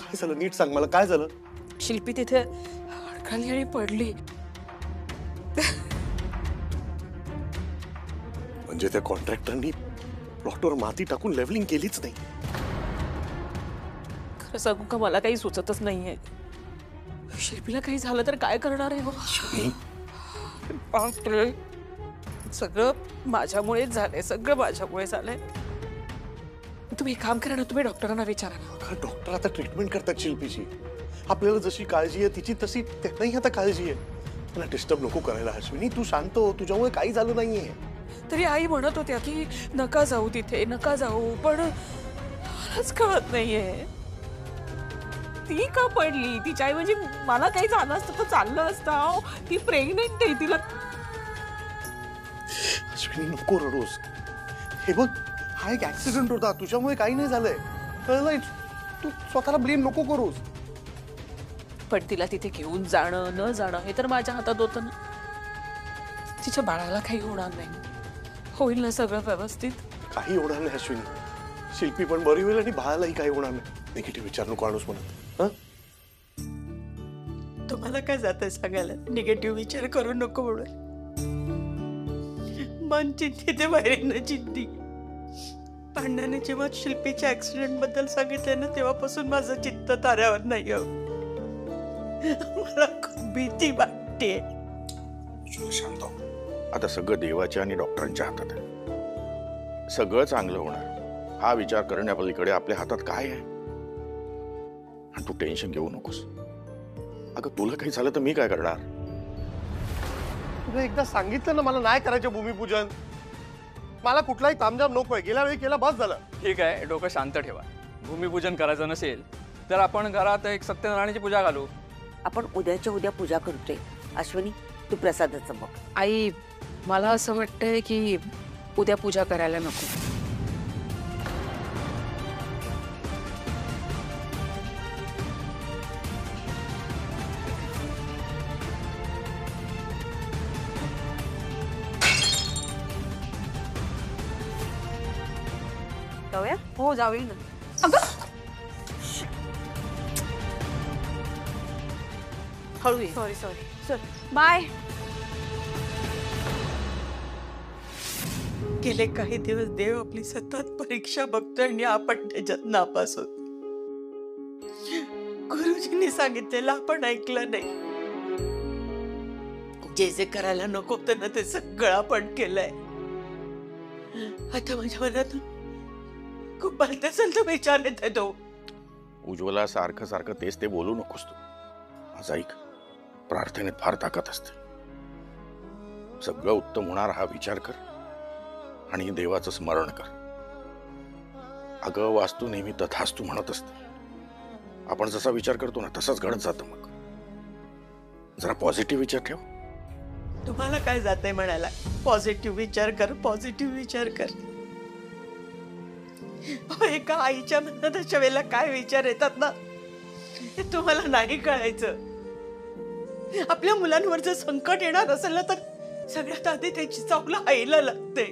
काय झालं नीट सांग मला, काय झालं? शिल्पी तिथे अडकली आणि पडली. म्हणजे त्या कॉन्ट्रॅक्टरनी प्लॉटवर माती टाकून लेवलिंग केलीच नाही? खरं सांगू का, मला काही सुचतच नाहीये. शिल्पीला काही झालं तर काय करणार आहे? बापरे, सगळं माझ्यामुळेच झालंय, सगळं माझ्यामुळे झालंय. तुम्ही एक काम करा ना, तुम्ही डॉक्टरांना विचारा ना. डॉक्टर आता ट्रीटमेंट करतात शिल्पीची. आपल्याला जशी काळजी आहे तिची तशी त्यांनाही आता काळजी आहे. मला डिस्टर्ब नको करायला अश्विनी, तू शांत हो, तुझ्यामुळे काही झालं नाहीये. तरी आई म्हणत होत्या की नका जाऊ तिथे, नका जाऊ, पण मलाच कळत नाहीये ती का पडली. तिच्या म्हणजे मला काही झालं असतं तर चाललं असतं. ती प्रेग्नेंट आहे, तिला. अश्विनी नको रडूस. हे बघ, हा एक ऍक्सिडेंट होता, तुझ्यामुळे काही नाही झालंय, कळलंय? तू स्वतःला ब्लेम नको करूस. पण तिला तिथे घेऊन जाणं न जाणं हे तर माझ्या हातात होतं ना. तिच्या बाळाला काही होणार नाही, होईल ना सगळं व्यवस्थित? काही होणार नाही अश्विनी, शिल्पी पण बरी होईल आणि बाळालाही काही होणार नाही. निगेटिव्ह विचार नको आणूस म्हणत. तुम्हाला काय जातंय सांगायला निगेटिव्ह विचार करू नको म्हणून? मन चिंती ते बाहेरनं चिंती. पांड्याने जेव्हा शिल्पीच्या ऍक्सिडेंट बद्दल सांगितलं ना, तेव्हापासून माझं चित्त ताऱ्यावर नाही. मला खूप भीती वाटते. शांत हो. आता सगळं देवाच्या आणि डॉक्टरांच्या हातात आहे. सगळं चांगलं होणार, हा विचार करण्यापलीकडे आपल्या हातात काय आहे? आणि तू टेन्शन घेऊ नकोस. अगं तुला काही झालं तर मी काय करणार? तुला एकदा सांगितलं ना मला नाही करायचं भूमिपूजन. मला कुठलाही तामझाम नकोय, गेल्या वेळी केला बस झालं. ठीक आहे, डोकं शांत ठेवा. भूमिपूजन करायचं नसेल तर आपण घरात एक सत्यनारायणाची पूजा घालू. आपण उद्याच्या उद्या पूजा करतोय. अश्विनी, तू प्रसादाचं बघ. आई, मला असं वाटतंय की उद्या पूजा करायला नको. जाऊया? हो, जाऊया ना. हळू ये. सॉरी चल बाय. गेले काही दिवस देव आपली सतत परीक्षा बघतोय आणि आपण त्याच्यात नापास होतो. गुरुजींनी सांगितलेलं आपण ऐकलं नाही. जे जे करायला नको होतं ना ते सगळं आपण केलंय. आता माझ्या मनातून खूप भलत्यासारखा विचार येत आहे. तो उज्ज्वला, सारखं सारखं तेच ते बोलू नकोस तू. आज ऐक, प्रार्थनेत फार ताकद असते. सगळं उत्तम होणार हा विचार कर आणि देवाचं स्मरण कर. अगं वास्तू नेहमी तथास्तू म्हणत असते. आपण जसा विचार करतो ना तसंच घडत जातं. मग जरा पॉझिटिव्ह विचार ठेव. तुम्हाला काय जातंय म्हणायला? पॉझिटिव्ह विचार कर, पॉझिटिव्ह विचार कर. एका आईच्या मनात अशा वेळेला काय विचार येतात ना, हे तुम्हाला नाही कळायचं. आपल्या मुलांवर जर संकट येणार असेल ना तर सगळ्यात आधी त्याची चावला आईला लागते.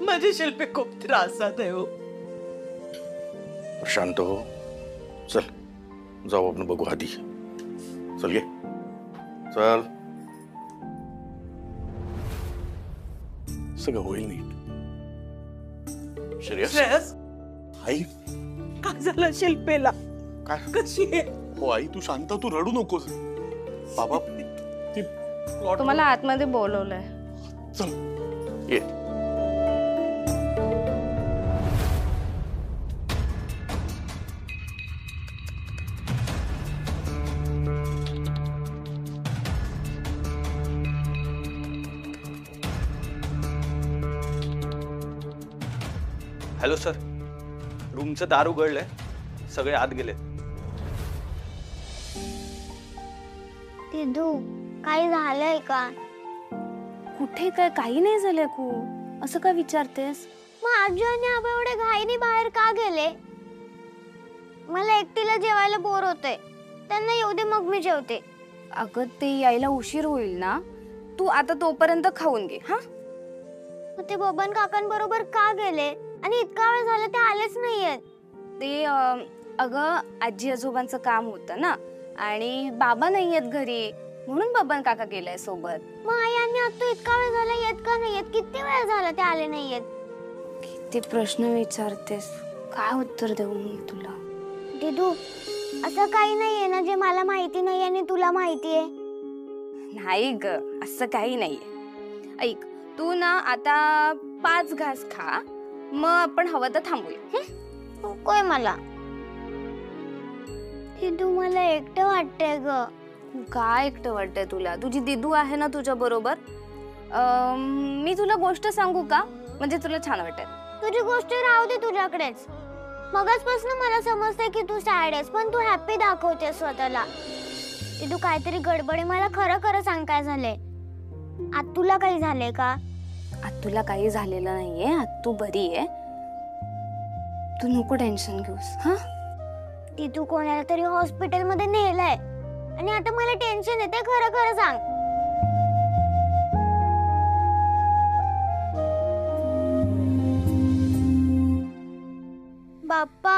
माझी शिल्पी खूप त्रासात आहे हो. शांत हो. चल जाऊ आपण बघू आधी. चल ये, चल. सगळं होईल नीट. श्रेयस, आई काय झालं शिल्पेला? काय? कशी आहे? हो आई, तू शांत, तू रडू नकोस. बाबा ती तुम्हाला आतमध्ये बोलवलंय. चल ये. हॅलो सर, रूमचं दार उघडलंय, सगळे आत गेलेत. दिदू, काही झालंय का? कुठे काय? काही नाही झालंय कू. असं का विचारतेस? मग आजी आणि आबा एवढे घाईने बाहेर का गेले? मला एकटीला जेवायला बोर होतंय. त्यांना येऊ दे, मग मी जेवते. अगं ते यायला उशीर होईल ना, तू आता तोपर्यंत खाऊन घे. हा, मग ते बबन काकांबरोबर का गेले? आणि इतका वेळ झाला ते आलेच नाहीयेत. ते अगं आजी आजोबांचं काम होतं ना, आणि बाबा नाही आहेत घरी, म्हणून बबन काका गेलाय सोबत. मग आई आणि आत्तू इतका वेळ झाला येत का नाही येत? किती वेळ झाला ते आले नाही येत? किती प्रश्न विचारतेस, काय उत्तर देऊ मी तुला? दिदू, असं काही नाहीये ना जे मला माहिती नाही आणि तुला माहितीये? नाही ग, असं काही नाहीये. ऐक, तू ना आता 5 घास खा, मग आपण हवं तर थांबूया. नकोय मला. दिदू, मला एकटं वाटतंय ग. काय एकटं वाटतंय तुला? तुझी दिदू आहे ना तुझ्या बरोबर. मी तुला गोष्ट सांगू का, म्हणजे तुला छान वाटेल. तुझी गोष्ट राहू दे तुझ्याकडेच. मगाचपासून मला समजतंय की तू सॅड आहेस, पण तू हॅपी दाखवतेस स्वतःला. दिदू, काहीतरी गडबड आहे. मला खरं खरं सांग, काय झालंय? आत्तूला काही झालंय का? आत्तूला काही झालेलं नाहीये, आत्तू बरी आहे. तू नको टेन्शन घेऊस. हा, दिदू, कोणाला तरी हॉस्पिटलमध्ये नेलंय आणि आता मला टेन्शन येते. खरं खरं सांग. बाप्पा,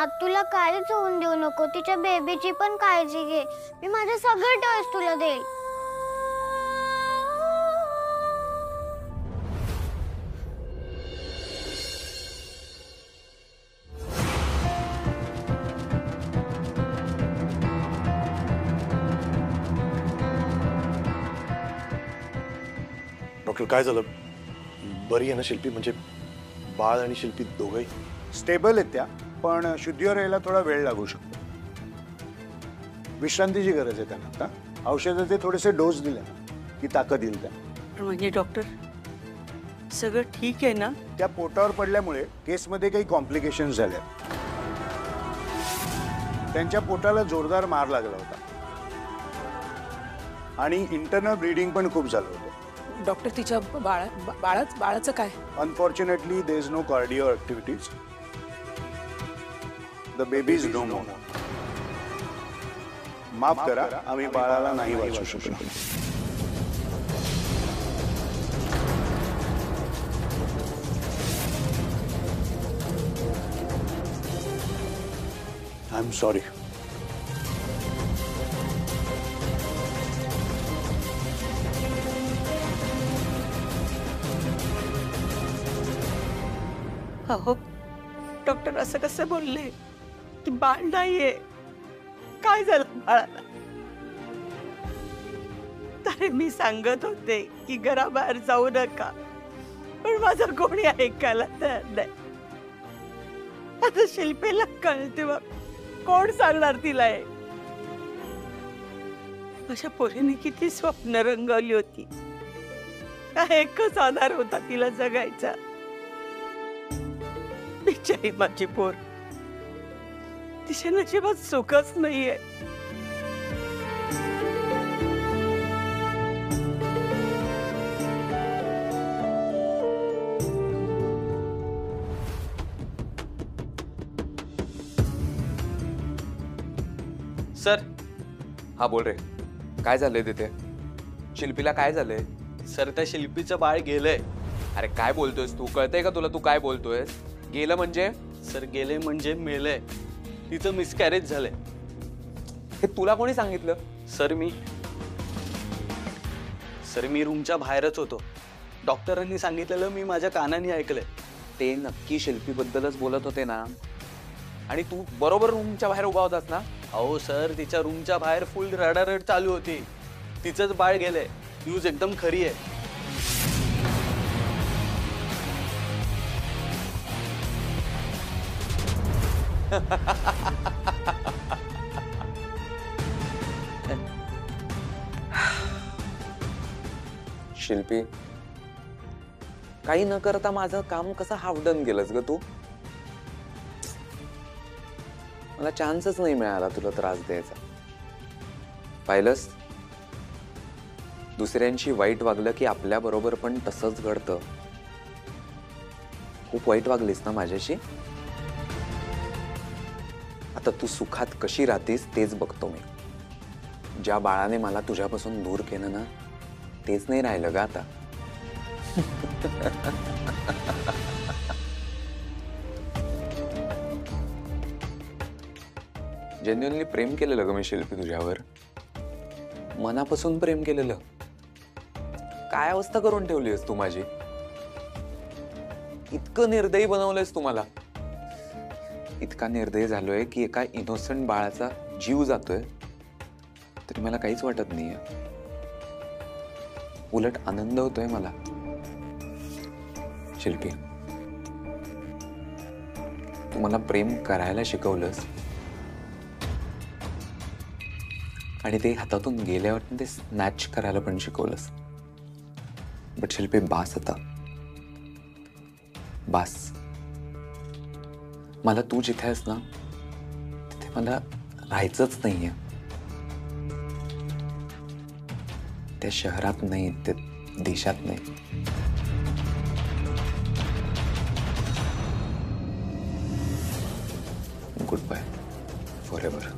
आत्तूला काहीच होऊन देऊ नको. तिच्या बेबीची पण काळजी घे. मी माझे सगळे टॉयज तुला देईल. डॉक्टर, काय झालं? बरी आहे ना शिल्पी? म्हणजे बाळ आणि शिल्पी दोघंही स्टेबल आहेत त्या, पण शुद्धीवर यायला थोडा वेळ लागू शकतो. विश्रांतीची गरज आहे त्यांना. आता औषधाचे थोडेसे डोस दिले ना की ताकद येईल त्यांना. म्हणजे डॉक्टर, सगळं ठीक आहे ना? त्या पोटावर पडल्यामुळे केसमध्ये काही कॉम्प्लिकेशन्स झाल्या. त्यांच्या पोटाला जोरदार मार लागला होता आणि इंटरनल ब्लीडिंग पण खूप झालं होतं. डॉक्टर, तिच्या बाळाचं काय? Unfortunately there is no cardio activities. The baby is no more. माफ करा, आम्ही बाळाला नाही वाचवू शकलो. I am sorry. अहो डॉक्टर, असं कसं बोलले की बाळ नाहीये? काय झालं बाळाला? अरे, मी सांगत होते की घराबाहेर जाऊ नका, पण माझं कोणी ऐकायला तयार नाही. आता शिल्पीला कळते, मग कोण सांगणार तिला? माझ्या पोरीने किती स्वप्न रंगवली होती. एकच आधार होता तिला जगायचा. बिचारी माझी पोर, तिच्या नशिबात सुखच नाहीये. सर, हा बोल रे. काय झालंय तिथे? शिल्पीला काय झालंय? सर, त्या शिल्पीचं बाळ गेलंय. अरे काय बोलतोयस तू? कळतंय का तुला? तू काय बोलतोयस? गेलं म्हणजे? सर, गेले म्हणजे मेलंय. तिचं मिसकॅरेज झालंय. हे तुला कोणी सांगितलं? सर, मी रूमच्या बाहेरच होतो. डॉक्टरांनी सांगितलेलं मी माझ्या कानाने ऐकलंय. ते नक्की शिल्पीबद्दलच बोलत होते ना? आणि तू बरोबर रूमच्या बाहेर उभा होतास ना? अहो सर, तिच्या रूमच्या बाहेर फुल रडारड चालू होती. तिचंच बाळ गेलंय. न्यूज एकदम खरी आहे. शिल्पी, काही न करता माझं काम कसं हावडन गेलंस ग तू? मला चान्सच नाही मिळाला तुला त्रास द्यायचा. पाहिलंस, दुसऱ्यांशी वाईट वागलं की आपल्या बरोबर पण तसंच घडतं. खूप वाईट वागलीस ना माझ्याशी? आता तू सुखात कशी राहतीस तेच बघतो मी. ज्या बाळाने मला तुझ्यापासून दूर केलं ना, तेच नाही राहिलं ग आता. जेन्युअनली प्रेम केलेलं ग मी शिल्पी तुझ्यावर, मनापासून प्रेम केलेलं. काय अवस्था करून ठेवलीस तू माझी. इतकं निर्दयी बनवलंयस तू मला. इतका निर्दयी झालोय की एका इनोसंट बाळाचा जीव जातोय तरी मला काहीच वाटत नाहीये. उलट आनंद होतोय मला. शिल्पी, तू मला प्रेम करायला शिकवलंस आणि ते हातातून गेल्यावर ते स्नॅच करायला पण शिकवलंस. बट शिल्पी, बास आता. बास. मला तू जिथे आहेस ना तिथे मला राहायचंच नाहीये. त्या शहरात नाही, त्या देशात नाही. Good bye forever.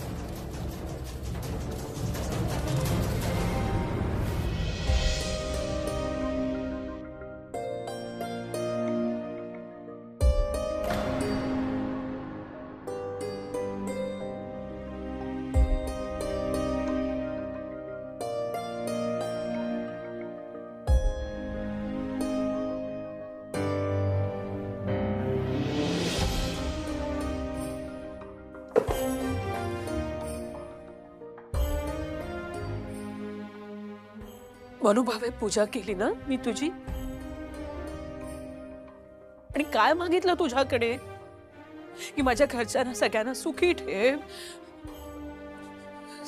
मनोभावे पूजा केली ना मी तुझी. आणि काय मागितलं तुझ्याकडे की माझ्या घरच्यांना सगळ्यांना सुखी ठेव,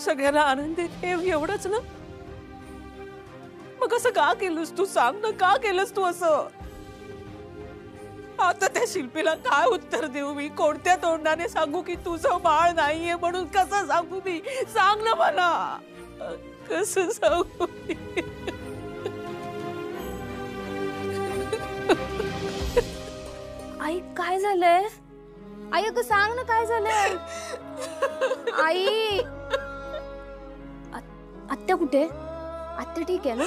सगळ्यांना आनंदी ठेव, एवढंच ना. मग असं का केलंस तू, सांग ना, का केलंस तू असं. आता त्या शिल्पीला काय उत्तर देऊ मी, कोणत्या तोंडाने सांगू की तुझं बाळ नाहीये म्हणून. कसं सांगू मी, सांग ना मला, कसं सांगू मी. आई काय झालंय. आई अगं सांग ना काय झालंय. आई आत्या कुठे. आत्या ठीक आहे ना.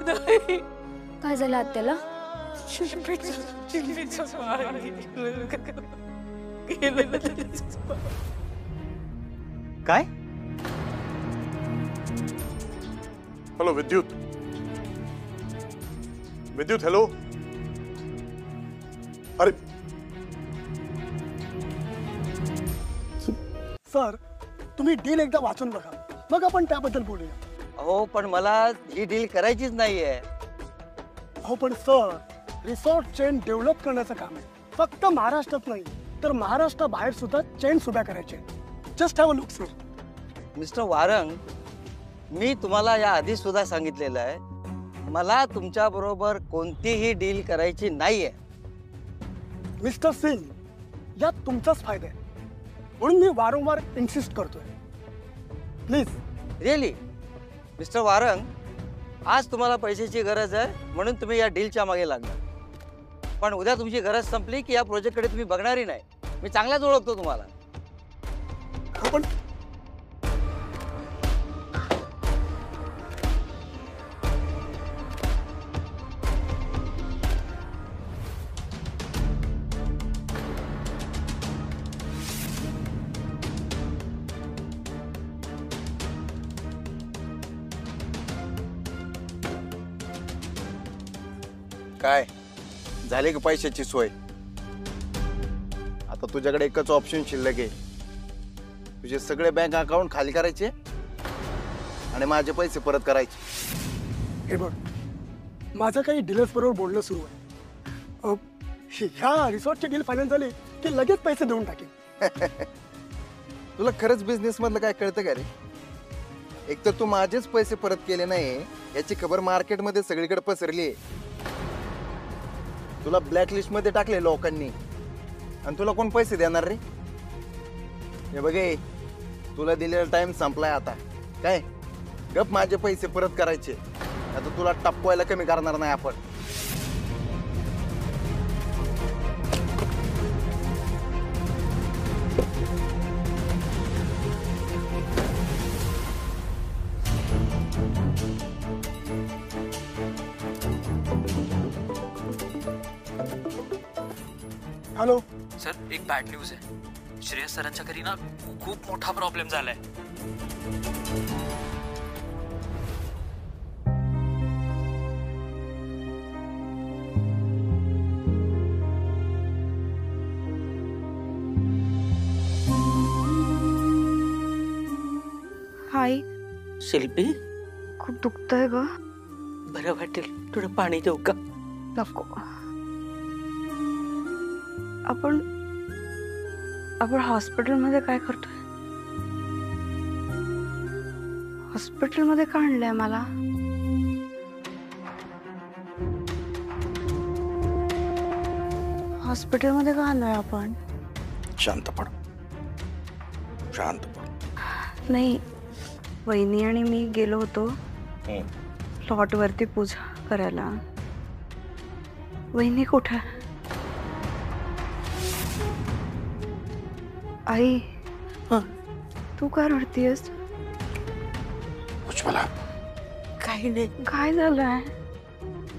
नाही. काय झालं आत्याला. काय. हॅलो विद्युत. विद्युत, हॅलो. अरे सर, तुम्ही डील एकदा वाचून बघा, मग आपण त्याबद्दल बोलूया. अहो पण मला ही डील करायचीच नाहीये. हो पण सर, रिसॉर्ट चेन डेव्हलप करण्याचं काम आहे. फक्त महाराष्ट्रात नाही तर महाराष्ट्राबाहेर सुद्धा चेन्स उभ्या करायचे. Just have a look sir. Mister Warang, मी तुम्हाला या आधी सुद्धा सांगितलेलं आहे, मला तुमच्या बरोबर कोणतीही डील करायची नाहीये. मिस्टर सिंग, यात तुमचाच फायदा आहे म्हणून मी वारंवार इन्सिस्ट करतोय. प्लीज. रिअली मिस्टर वारंग, आज तुम्हाला पैशाची गरज आहे म्हणून तुम्ही या डीलच्या मागे लागणार. पण उद्या तुमची गरज संपली की या प्रोजेक्टकडे तुम्ही बघणारही नाही. मी चांगलाच ओळखतो तुम्हाला. पण काय झाले की पैशाची सोय. आता तुझ्याकडे एकच ऑप्शन शिल्लक आहे. तुझे सगळे बँक अकाउंट खाली करायचे आणि माझे पैसे परत करायचे. हे बघ, माझं काही डीलर्स बरोबर बोलणं सुरू आहे. ह्या रिसॉर्टची डील फायनल झाली की लगेच पैसे देऊन टाकेल. तुला खरंच बिझनेस मधलं काय कळतं का रे. एक तर तू माझेच पैसे परत केले नाही याची खबर मार्केटमध्ये सगळीकडे पसरली आहे. तुला ब्लॅकलिस्ट मध्ये टाकले लोकांनी आणि तुला कोण पैसे देणार रे. हे बघे, तुला दिलेला टाइम संपलाय आता. काय गप माझे पैसे परत करायचे. आता तुला टपवायला कमी करणार नाही आपण. हॅलो सर, एक बॅड न्यूज आहे. श्रेयस सरांच्या घरी ना खूप मोठा प्रॉब्लेम झालाय. हाय शिल्पी, खूप दुखतंय ग. बरं वाटेल, थोडं पाणी देऊ का? नको. आपण हॉस्पिटलमध्ये काय करतोय? हॉस्पिटलमध्ये का आणलंय मला? हॉस्पिटलमध्ये का आलोय आपण? शांत पड, शांत पड. नाही, वहिनी आणि मी गेलो होतो प्लॉट वरती पूजा करायला. वहिनी कुठे? आई, तू का रडतीयस? उज्ज्वला, काही नाही. काय झालंय?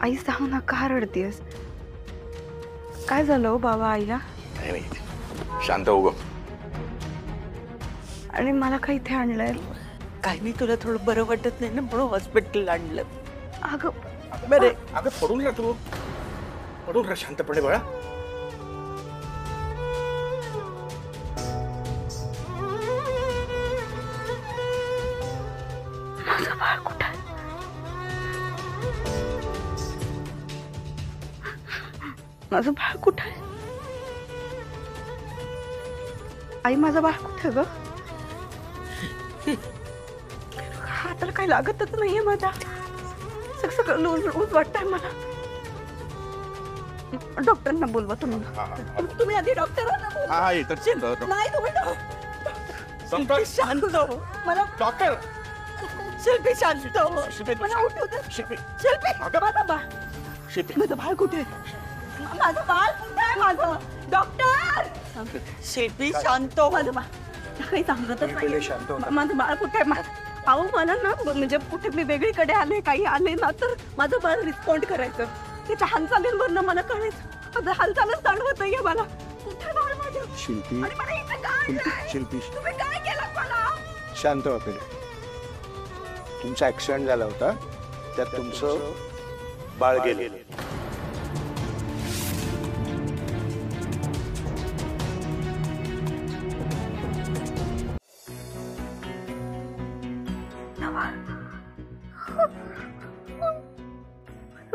आई सांग ना, का रडतीयस? काय झालं हो बाबा आईला? नाही, शांत हो ग. आणि मला काय इथे आणलंय? काही नाही, तुला थोडं बरं वाटत नाही ना म्हणून हॉस्पिटल आणलं. अगं बरे, अगं पडून राहा तू, पडून राहा शांतपणे बाळा. माझं बाळ कुठं आहे? माझं बाळ कुठं आहे? आई, माझं बाळ कुठे ग? हाताला काही लागतच नाहीये माझ्या. सगळं लूज वाटतंय मला. डॉक्टरांना बोलवा तुम्ही. तुम्ही आधी डॉक्टरांना बोलवा. हा येतात. नाही, तुम्ही शांत हो. मला डॉक्टर, शिल्पी शांत हो. मला उठवते. शिल्पी, शिल्पी, माझा बाळ. शिल्पी, माझं बाळ कुठे? माझं बाळ कुठे आहे? माझं डॉक्टर. शिल्पी शांत हो. माझं बाळ काही सांगतच नाही. शांत हो. माझं बाळ कुठे आहे? अहो, मला ना म्हणजे कुठे मी वेगळीकडे आले, काही आले ना तर माझं बाळ रिस्पॉन्ड करायचं. त्याच्या हालचालींवरनं मला कळायचं. माझं हालचालच जाणवत नाहीये मला. कुठे बाळ माझं? शिल्पी, आणि मला इथे काय आणलंय? शिल्पी, तुम्ही काय केलं मला? शांत व्हा पहिले. तुमचा ऍक्सिडेंट झाला होता, त्यात तुमचं बाळ गेले.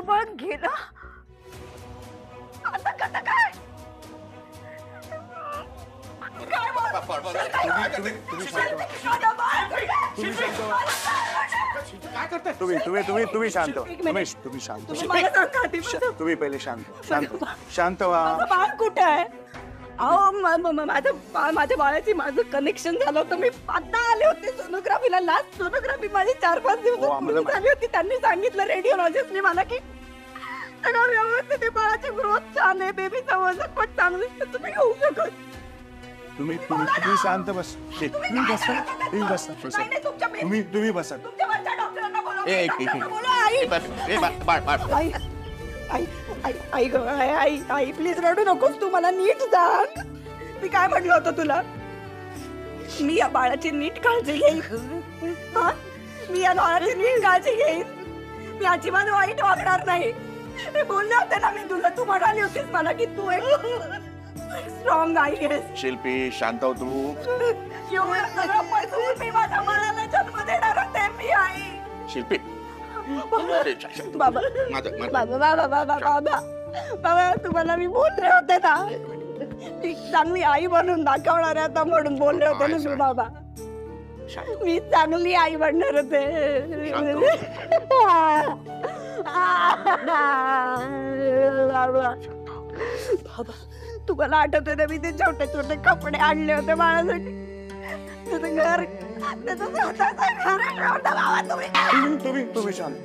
बाळ गेलं. आता कसं काय? काय करताय? तुम्ही शांत व्हा. तुम्ही शांत व्हा. मला सांगा आधी माझं तुम्ही पहिले शांत व्हा. शांत व्हा. बाळ कुठे आहे? अहो, माझ्या बाळाची माझं कनेक्शन झालं होतं. मी आता आले होते सोनोग्राफीला. लास्ट सोनोग्राफी माझी 4-5 दिवस झाली होती. त्यांनी सांगितलं रेडिओलॉजिस्टने मला की सगळं व्यवस्थित आहे, बाळाची ग्रोथ छान आहे, बेबीचं वजन पण चांगलं आहे. तुम्ही होऊ शकत. तुम्ही शांत बस. तुम्ही बसा. तुम्ही बसा. आई प्लीज रडू नकोस. तू मला नीट सांग, मी काय म्हटलं होतं तुला? मी या बाळाची नीट काळजी घेईन. मी या बाळाची नीट काळजी घेईन. मी अजिबात वाईट वागणार नाही. मी बोलले होते ना मी तुला. तू म्हणाली होतीस मला की तू एक स्ट्रॉंग आई आहेस. शिल्पी, शांत हो तू. एवढं सगळं पैसून मी माझ्या बाळाला जन्म देणार होते. मी आई. शिल्पी, बाबा बाबा, तुम्हाला मी बोलले होते ना, मी चांगली आई बनून दाखवणार आहे आता म्हणून बोलले होते ना मी. बाबा, मी चांगली आई बनणार होते. बाबा, तुम्हाला आठवते ना मी ते छोटे छोटे कपडे आणले होते बाळासाठी. त्याचं घर, त्याचं स्वतःचं घर होतं. बाबा, तुम्ही शांत.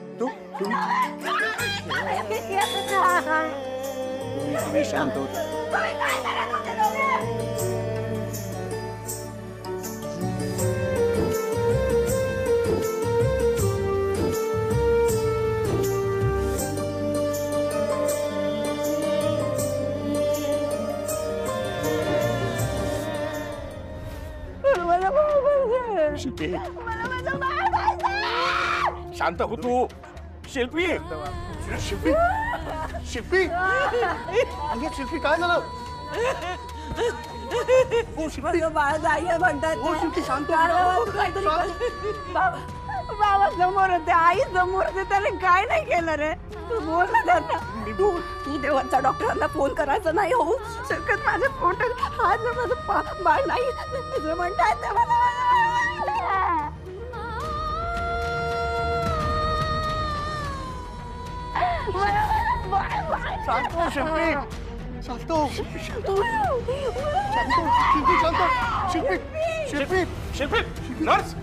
तुम्ही शांत होता. शिल्पी शांत हो तू. शिल्पी शिल्पी शिल्पी अगं शिल्पी काय झालं? हो शिल्पी बाळा जाई म्हणतात. हो शिल्पी शांत हो. बाबा समोर होते, आई समोर होते, त्याने काय नाही केलं रे. तू बोल ना त्यांना. तू देवाचा डॉक्टरांना फोन करायचा नाही होऊ शकत. माझ्या पोटात हात माझं बाळ नाही म्हणतायत ते मला. शांत हो शिल्पी शांत हो. शांत हो शिल्पी शांत. शिल्पी शिल्पी शिल्पी नर्स